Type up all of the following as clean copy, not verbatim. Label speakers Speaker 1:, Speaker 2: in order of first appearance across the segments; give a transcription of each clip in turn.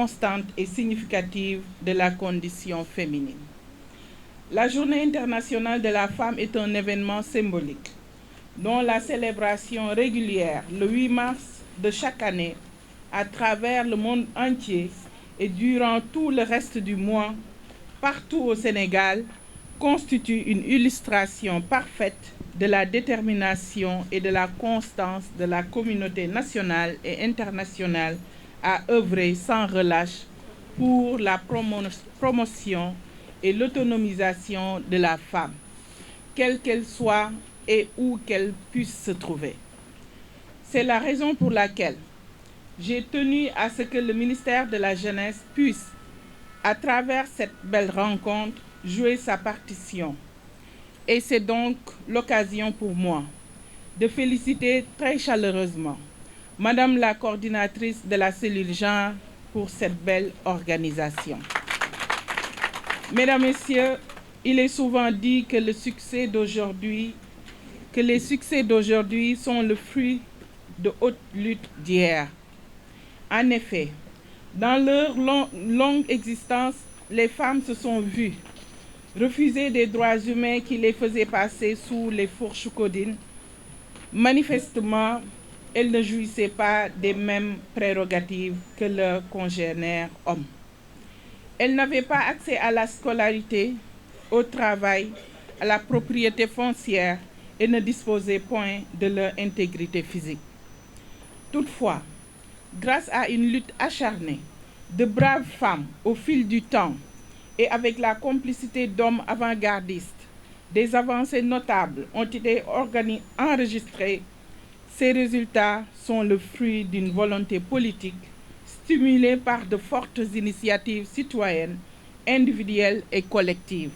Speaker 1: constante et significative de la condition féminine. La Journée internationale de la femme est un événement symbolique dont la célébration régulière le 8 mars de chaque année à travers le monde entier et durant tout le reste du mois, partout au Sénégal, constitue une illustration parfaite de la détermination et de la constance de la communauté nationale et internationale à œuvrer sans relâche pour la promotion et l'autonomisation de la femme, quelle qu'elle soit et où qu'elle puisse se trouver. C'est la raison pour laquelle j'ai tenu à ce que le ministère de la Jeunesse puisse, à travers cette belle rencontre, jouer sa partition. Et c'est donc l'occasion pour moi de féliciter très chaleureusement Madame la coordinatrice de la cellule genre pour cette belle organisation. Mesdames, Messieurs, il est souvent dit que les succès d'aujourd'hui sont le fruit de hautes luttes d'hier. En effet, dans leur longue existence, les femmes se sont vues refuser des droits humains qui les faisaient passer sous les fourches caudines. Manifestement, elles ne jouissaient pas des mêmes prérogatives que leurs congénères hommes. Elles n'avaient pas accès à la scolarité, au travail, à la propriété foncière et ne disposaient point de leur intégrité physique. Toutefois, grâce à une lutte acharnée de braves femmes au fil du temps et avec la complicité d'hommes avant-gardistes, des avancées notables ont été enregistrées. Ces résultats sont le fruit d'une volonté politique stimulée par de fortes initiatives citoyennes, individuelles et collectives.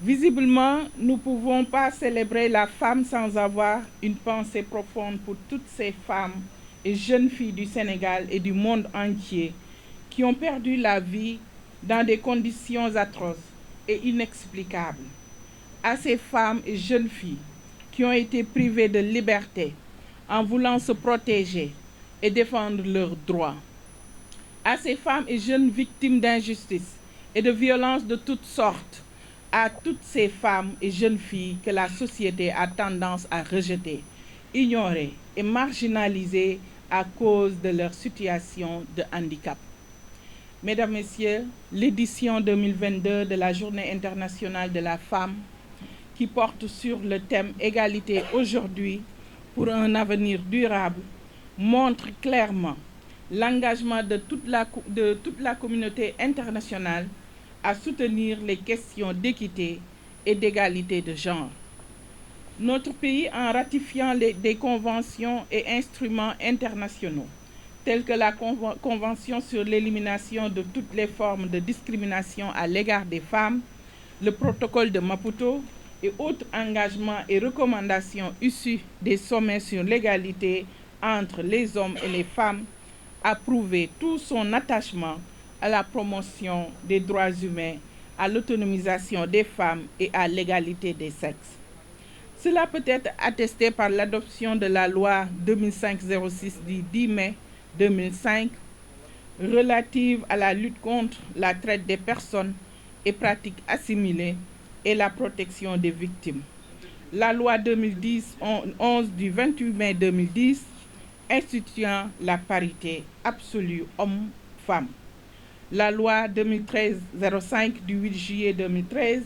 Speaker 1: Visiblement, nous ne pouvons pas célébrer la femme sans avoir une pensée profonde pour toutes ces femmes et jeunes filles du Sénégal et du monde entier qui ont perdu la vie dans des conditions atroces et inexplicables. À ces femmes et jeunes filles qui ont été privées de liberté en voulant se protéger et défendre leurs droits. À ces femmes et jeunes victimes d'injustice et de violences de toutes sortes. À toutes ces femmes et jeunes filles que la société a tendance à rejeter, ignorer et marginaliser à cause de leur situation de handicap. Mesdames, Messieurs, l'édition 2022 de la Journée internationale de la femme, qui porte sur le thème « Égalité aujourd'hui pour un avenir durable », montre clairement l'engagement de toute la communauté internationale à soutenir les questions d'équité et d'égalité de genre. Notre pays, en ratifiant des conventions et instruments internationaux, tels que la Convention sur l'élimination de toutes les formes de discrimination à l'égard des femmes, le protocole de Maputo et autres engagements et recommandations issus des sommets sur l'égalité entre les hommes et les femmes, a prouvé tout son attachement à la promotion des droits humains, à l'autonomisation des femmes et à l'égalité des sexes. Cela peut être attesté par l'adoption de la loi 2005-06 du 10 mai 2005 relative à la lutte contre la traite des personnes et pratiques assimilées et la protection des victimes. La loi 2010-11 du 28 mai 2010 instituant la parité absolue homme-femme. La loi 2013-05 du 8 juillet 2013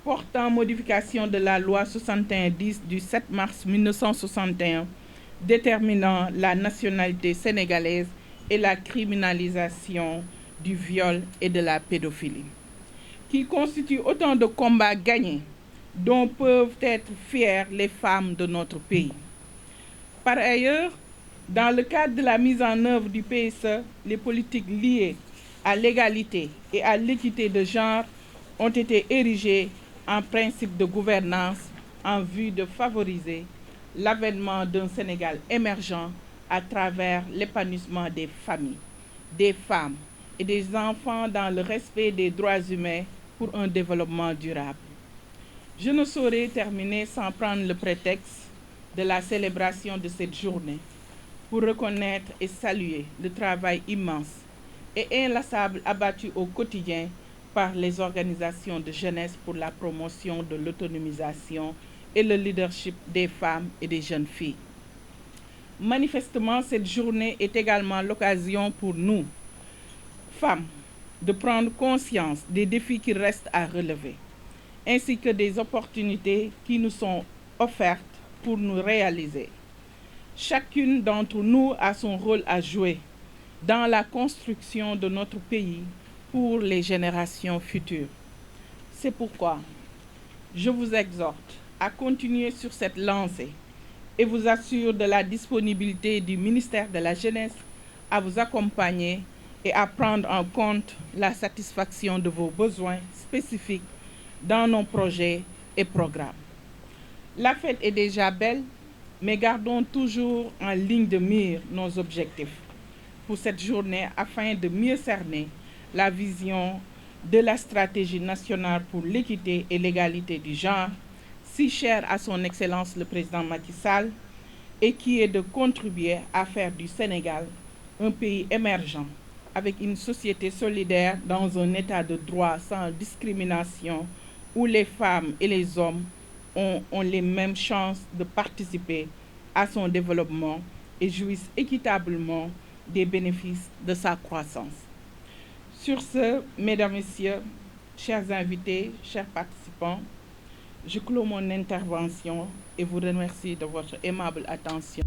Speaker 1: portant modification de la loi 6110 du 7 mars 1961 déterminant la nationalité sénégalaise et la criminalisation du viol et de la pédophilie, qui constituent autant de combats gagnés dont peuvent être fières les femmes de notre pays. Par ailleurs, dans le cadre de la mise en œuvre du PSE, les politiques liées à l'égalité et à l'équité de genre ont été érigées en principe de gouvernance en vue de favoriser l'avènement d'un Sénégal émergent à travers l'épanouissement des familles, des femmes et des enfants dans le respect des droits humains pour un développement durable. Je ne saurais terminer sans prendre le prétexte de la célébration de cette journée pour reconnaître et saluer le travail immense et inlassable abattu au quotidien par les organisations de jeunesse pour la promotion de l'autonomisation et le leadership des femmes et des jeunes filles. Manifestement, cette journée est également l'occasion pour nous, femmes, de prendre conscience des défis qui restent à relever, ainsi que des opportunités qui nous sont offertes pour nous réaliser. Chacune d'entre nous a son rôle à jouer dans la construction de notre pays pour les générations futures. C'est pourquoi je vous exhorte à continuer sur cette lancée et vous assure de la disponibilité du ministère de la Jeunesse à vous accompagner et à prendre en compte la satisfaction de vos besoins spécifiques dans nos projets et programmes. La fête est déjà belle, mais gardons toujours en ligne de mire nos objectifs pour cette journée afin de mieux cerner la vision de la stratégie nationale pour l'équité et l'égalité du genre, si chère à son Excellence le Président Macky Sall, et qui est de contribuer à faire du Sénégal un pays émergent, avec une société solidaire dans un état de droit sans discrimination, où les femmes et les hommes ont les mêmes chances de participer à son développement et jouissent équitablement des bénéfices de sa croissance. Sur ce, Mesdames, Messieurs, chers invités, chers participants, je clôt mon intervention et vous remercie de votre aimable attention.